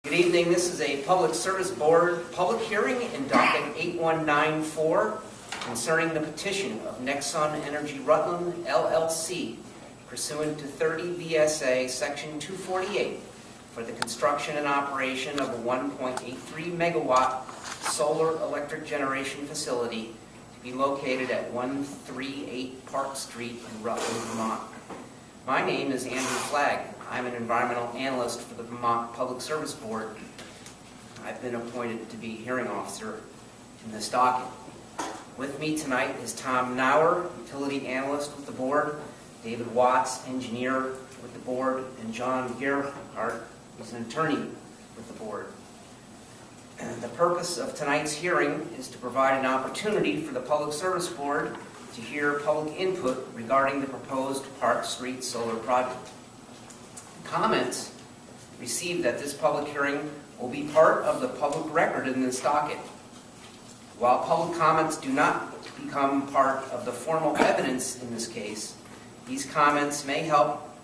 Good evening. This is a Public Service Board public hearing in docket 8194 concerning the petition of Nexon Energy Rutland, LLC, pursuant to 30 VSA Section 248 for the construction and operation of a 1.83 megawatt solar electric generation facility to be located at 138 Park Street in Rutland, Vermont. My name is Andrew Flagg. I'm an environmental analyst for the Vermont Public Service Board. I've been appointed to be hearing officer in this docket. With me tonight is Tom Nauer, utility analyst with the board, David Watts, engineer with the board, and John Gerhardt, who's an attorney with the board. The purpose of tonight's hearing is to provide an opportunity for the Public Service Board to hear public input regarding the proposed Park Street solar project. Comments received at this public hearing will be part of the public record in this docket. While public comments do not become part of the formal evidence in this case, these comments may help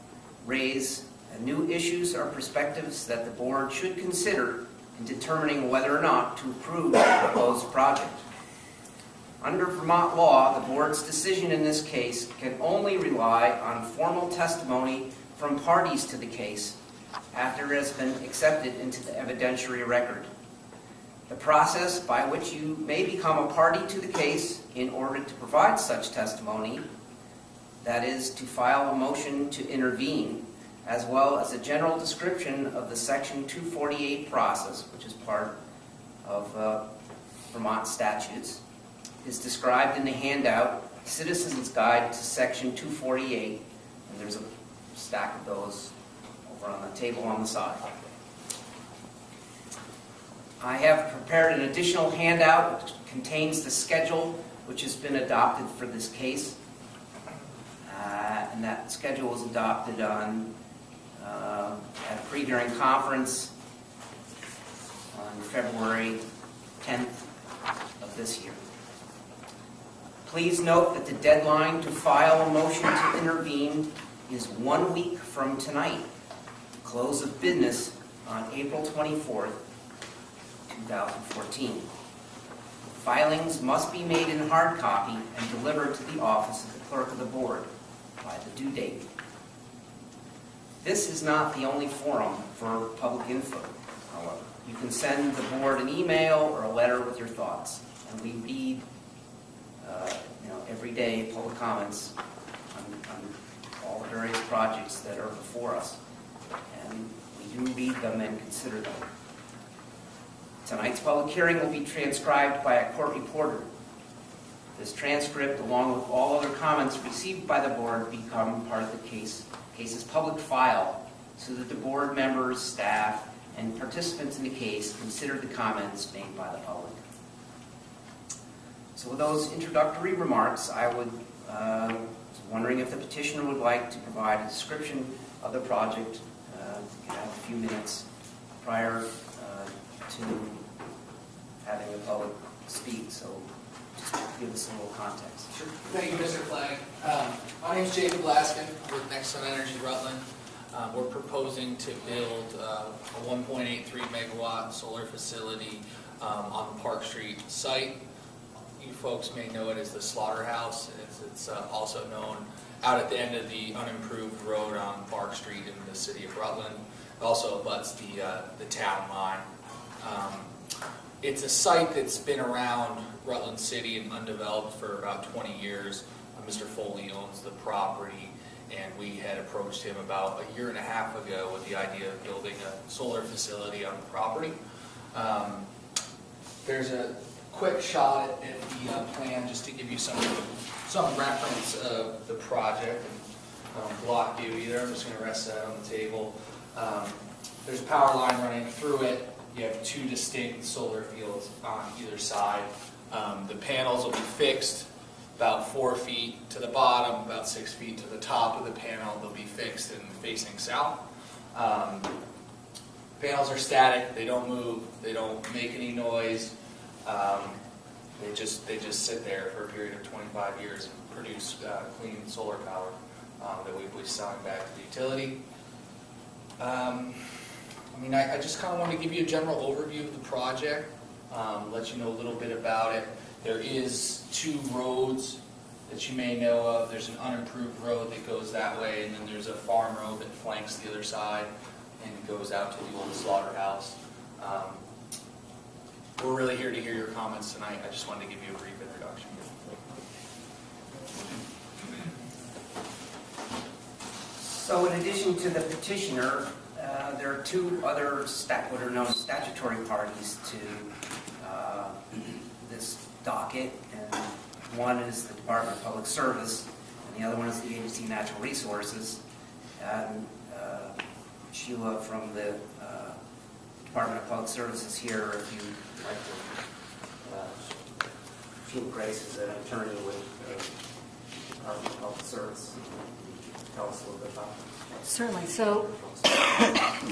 raise new issues or perspectives that the board should consider in determining whether or not to approve the proposed project. Under Vermont law, the board's decision in this case can only rely on formal testimony from parties to the case after it has been accepted into the evidentiary record. The process by which you may become a party to the case in order to provide such testimony, that is, to file a motion to intervene, as well as a general description of the Section 248 process, which is part of Vermont statutes, is described in the handout, Citizens Guide to Section 248, and there's a stack of those over on the table on the side. I have prepared an additional handout which contains the schedule which has been adopted for this case, and that schedule was adopted on at a pre-hearing conference on February 10th of this year. Please note that the deadline to file a motion to intervene is 1 week from tonight, close of business on April 24th, 2014. Filings must be made in hard copy and delivered to the office of the clerk of the board by the due date. This is not the only forum for public info, however. You can send the board an email or a letter with your thoughts, and we read every day public comments on all the various projects that are before us, and we do read them and consider them. Tonight's public hearing will be transcribed by a court reporter. This transcript, along with all other comments received by the board, become part of the case's public file, so that the board members, staff, and participants in the case consider the comments made by the public. So with those introductory remarks, I was wondering if the petitioner would like to provide a description of the project. You have a few minutes prior to having the public speak, so just give us a little context. Sure. Thank you, Mr. Flagg. My name is Jacob Laskin with Nexon Energy Rutland. We're proposing to build a 1.83 megawatt solar facility on the Park Street site. You folks may know it as the slaughterhouse. It's also known out at the end of the unimproved road on Park Street in the city of Rutland. It also abuts the town line. It's a site that's been around Rutland City and undeveloped for about 20 years. Mr. Foley owns the property, and we had approached him about a year and a half ago with the idea of building a solar facility on the property. There's a quick shot at the plan just to give you some reference of the project. And I don't block you either. I'm just going to rest that on the table. There's a power line running through it. You have two distinct solar fields on either side. The panels will be fixed about 4 feet to the bottom, about 6 feet to the top of the panel. They'll be fixed and facing south. Panels are static. They don't move. They don't make any noise. They just sit there for a period of 25 years and produce clean solar power that we'll be selling back to the utility. I mean, I just kind of want to give you a general overview of the project, let you know a little bit about it. There is 2 roads that you may know of. There's an unimproved road that goes that way, and then there's a farm road that flanks the other side, and it goes out to the old slaughterhouse. We're really here to hear your comments tonight. I just wanted to give you a brief introduction. So in addition to the petitioner, there are 2 other what are known as statutory parties to this docket, and one is the Department of Public Service, and the other one is the Agency of Natural Resources. And Sheila from the Department of Public Services here, if you'd like to. Sheila Grace is an attorney with the Department of Public Service. Tell us a little bit about it. Certainly. So,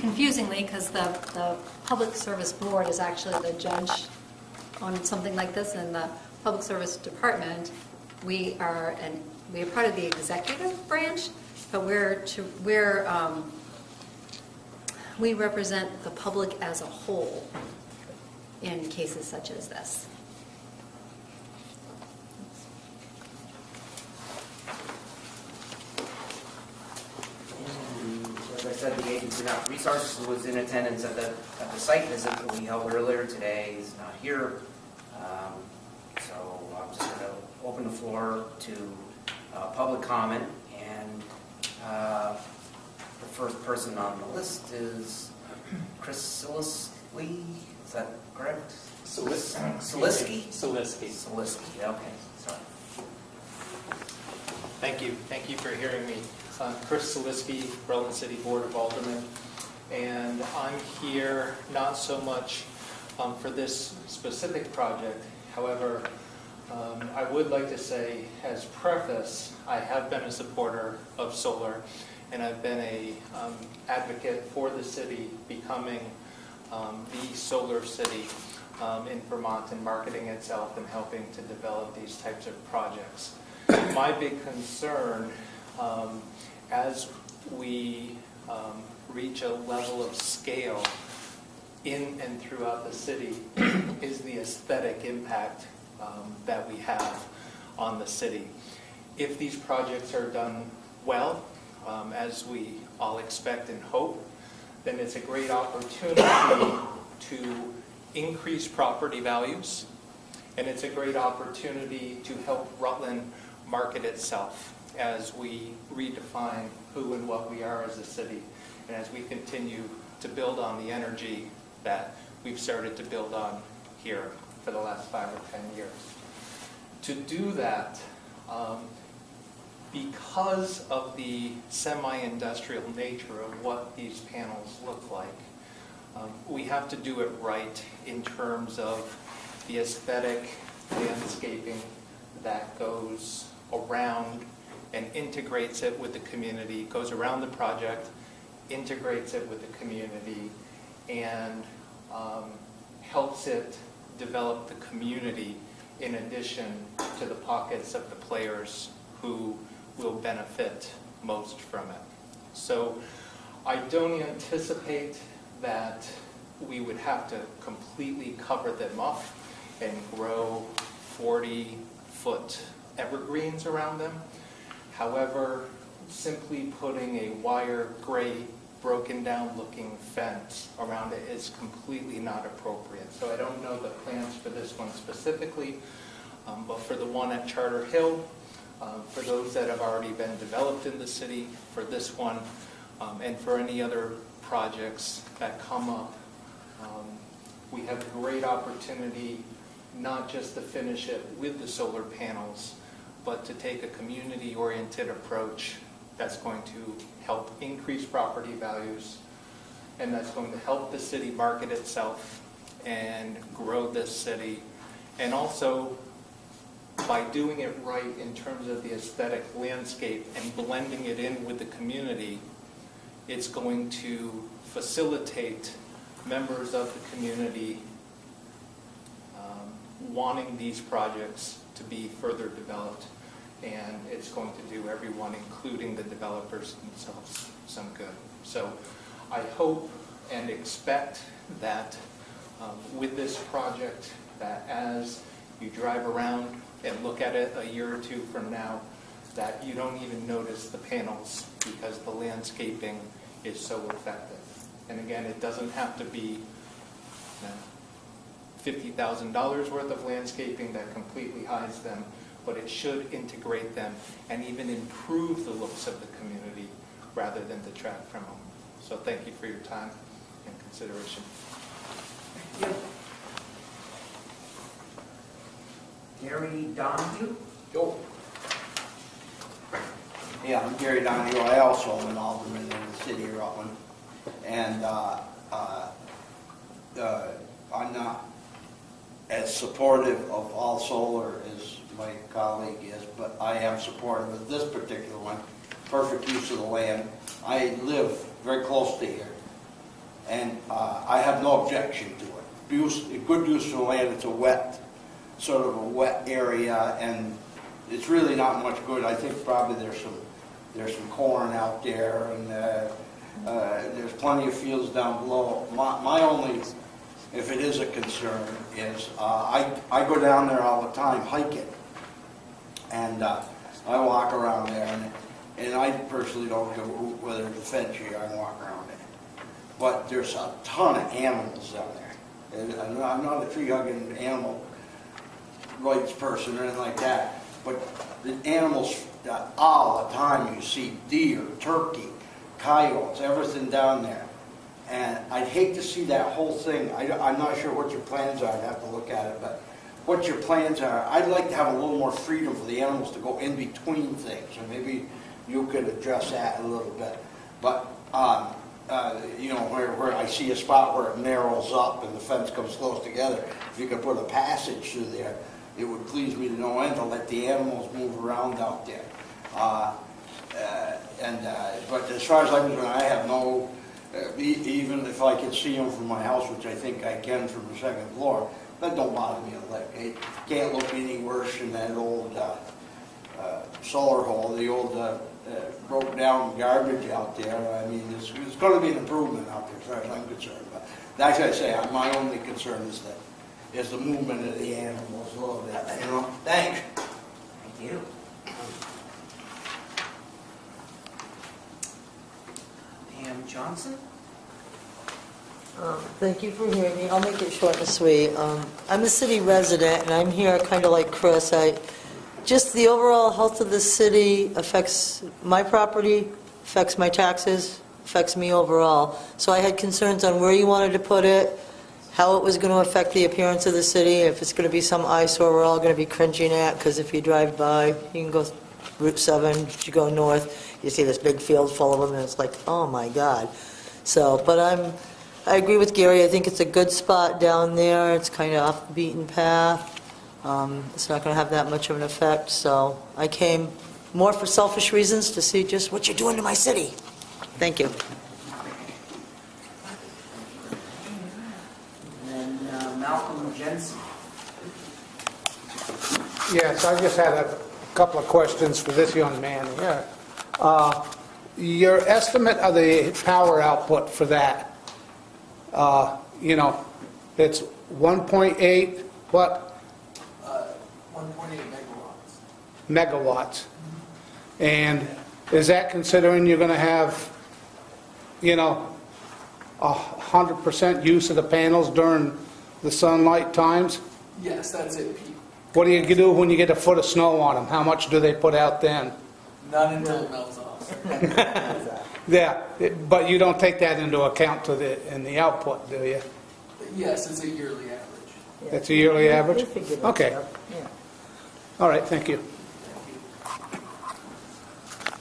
confusingly, because the Public Service Board is actually the judge on something like this, and the Public Service Department, we are part of the executive branch, but we represent the public as a whole in cases such as this. As I said, the Agency of Natural Resources was in attendance at the site visit that we held earlier today. He's not here. So I'm just going to open the floor to public comment. And the first person on the list is Chris Siliski. Is that correct? Siliski? Siliski, okay. Sorry. Thank you. Thank you for hearing me. Chris Siliski, Rutland City Board of Aldermen, and I'm here not so much for this specific project. However, I would like to say, as preface, I have been a supporter of solar, and I've been a advocate for the city becoming the solar city in Vermont and marketing itself and helping to develop these types of projects. My big concern as we reach a level of scale in and throughout the city is the aesthetic impact that we have on the city. If these projects are done well, as we all expect and hope, then it's a great opportunity to increase property values, and it's a great opportunity to help Rutland market itself as we redefine who and what we are as a city, and as we continue to build on the energy that we've started to build on here for the last 5 or 10 years. To do that, because of the semi-industrial nature of what these panels look like, we have to do it right in terms of the aesthetic landscaping that goes around and integrates it with the community, goes around the project, integrates it with the community, and helps it develop the community in addition to the pockets of the players who will benefit most from it. So I don't anticipate that we would have to completely cover them up and grow 40-foot evergreens around them. However, simply putting a wire gray broken down looking fence around it is completely not appropriate. So I don't know the plans for this one specifically, but for the one at Charter Hill, for those that have already been developed in the city, for this one, and for any other projects that come up, we have a great opportunity not just to finish it with the solar panels, but to take a community-oriented approach that's going to help increase property values, and that's going to help the city market itself and grow this city. And also, by doing it right in terms of the aesthetic landscape and blending it in with the community, it's going to facilitate members of the community wanting these projects to be further developed, and it's going to do everyone, including the developers themselves, some good. So I hope and expect that with this project, that as you drive around and look at it a year or two from now, that you don't even notice the panels because the landscaping is so effective. And again, it doesn't have to be $50,000 worth of landscaping that completely hides them, but it should integrate them and even improve the looks of the community rather than detract from them. So thank you for your time and consideration. Thank you. Gary Donahue? Joe. Yeah, I'm Gary Donahue. I also am an alderman in the city of Rutland. And I'm not as supportive of all solar as my colleague is, but I am supportive of this particular one. Perfect use of the land. I live very close to here, and I have no objection to it. Good use of the land. It's a wet, sort of a wet area, and it's really not much good. I think probably there's some corn out there, and there's plenty of fields down below. My only, if it is a concern, is I go down there all the time hiking, and I walk around there, and I personally don't know whether it's a fence here. I walk around it, but there's a ton of animals down there. And I'm not a tree-hugging animal rights person or anything like that, but the animals all the time. You see deer, turkey, coyotes, everything down there. And I'd hate to see that whole thing. I'm not sure what your plans are. I'd have to look at it, but what your plans are. I'd like to have a little more freedom for the animals to go in between things, and maybe you could address that a little bit. But you know, where I see a spot where it narrows up and the fence comes close together, if you could put a passage through there, it would please me to no end to let the animals move around out there. But as far as I'm concerned, I have no, even if I can see them from my house, which I think I can from the second floor, that don't bother me a lick. It can't look any worse than that old solar hole, the old broke down garbage out there. I mean, it's going to be an improvement out there as far as I'm concerned. But that's what I say. My only concern is the movement of the animals a little bit. You know. Thanks. Thank you. Pam Johnson? Thank you for hearing me. I'll make it short and sweet. I'm a city resident, and I'm here kind of like Chris. Just the overall health of the city affects my property, affects my taxes, affects me overall. So I had concerns on where you wanted to put it, how it was going to affect the appearance of the city, if it's going to be some eyesore we're all going to be cringing at, because if you drive by, you can go Route 7, you go north, you see this big field full of them, and it's like, oh my God. So, but I agree with Gary. I think it's a good spot down there. It's kind of off the beaten path. It's not going to have that much of an effect. So I came more for selfish reasons to see just what you're doing to my city. Thank you. And then Malcolm Jensen. Yes, I just had a couple of questions for this young man here. Your estimate of the power output for that, you know, it's 1.8, what? 1.8 megawatts. Megawatts. And is that considering you're going to have, you know, 100% use of the panels during the sunlight times? Yes, that's it, Pete. What do you do when you get a foot of snow on them? How much do they put out then? None until it melts off. Yeah, but you don't take that into account in the output, do you? Yes, it's a yearly average. That's a yearly average? They figure that Okay. out, yeah. All right, thank you.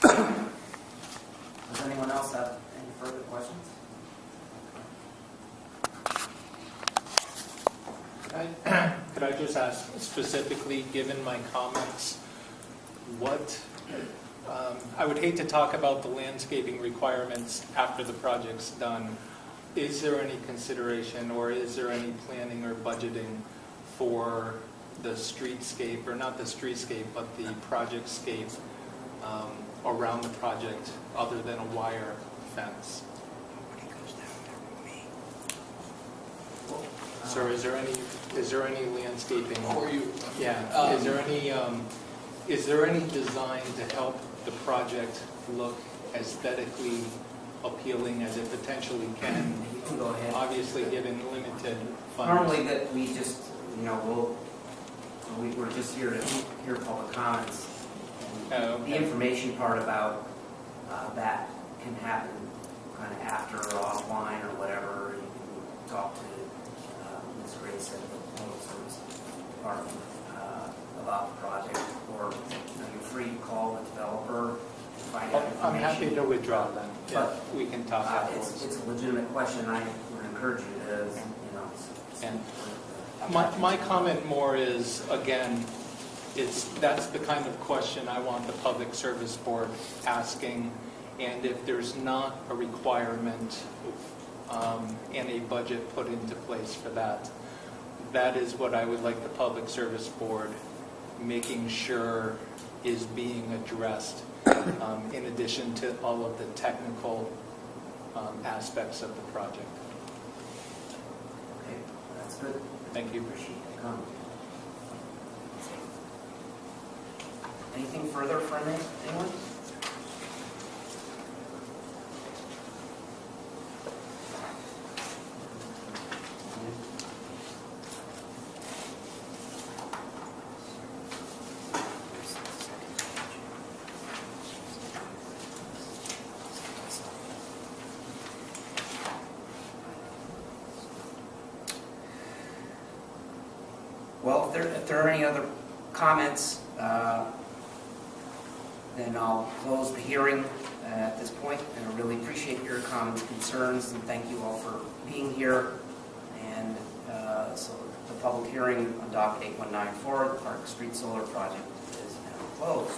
Does anyone else have any further questions? Could I just ask specifically, given my comments, what, I would hate to talk about the landscaping requirements after the project's done. Is there any consideration or is there any planning or budgeting for the streetscape, or not the streetscape, but the projectscape around the project other than a wire fence? Sir, is there any landscaping? Or you? Yeah, is there any design to help the project look aesthetically appealing as it potentially can? You can go ahead. Obviously, given limited funds. Normally that we just, we're just here to hear public comments. And Oh, okay. The information part about that can happen kind of after or offline or whatever. You can talk to Ms. Grace at the Public Service Department about the project, or you're free to call the developer and find out information. I'm happy to withdraw then. But, We can talk afterwards. It's a legitimate question. I would encourage you to, And my comment more is, again, that's the kind of question I want the Public Service Board asking, and if there's not a requirement and a budget put into place for that, that is what I would like the Public Service Board making sure is being addressed, in addition to all of the technical aspects of the project. Okay, that's good. Thank you. Appreciate the comment. Anything further from anyone? Well, if there are any other comments, then I'll close the hearing at this point. And I really appreciate your comments, concerns, and thank you all for being here. And so the public hearing on docket 8194, the Park Street Solar Project, is now closed.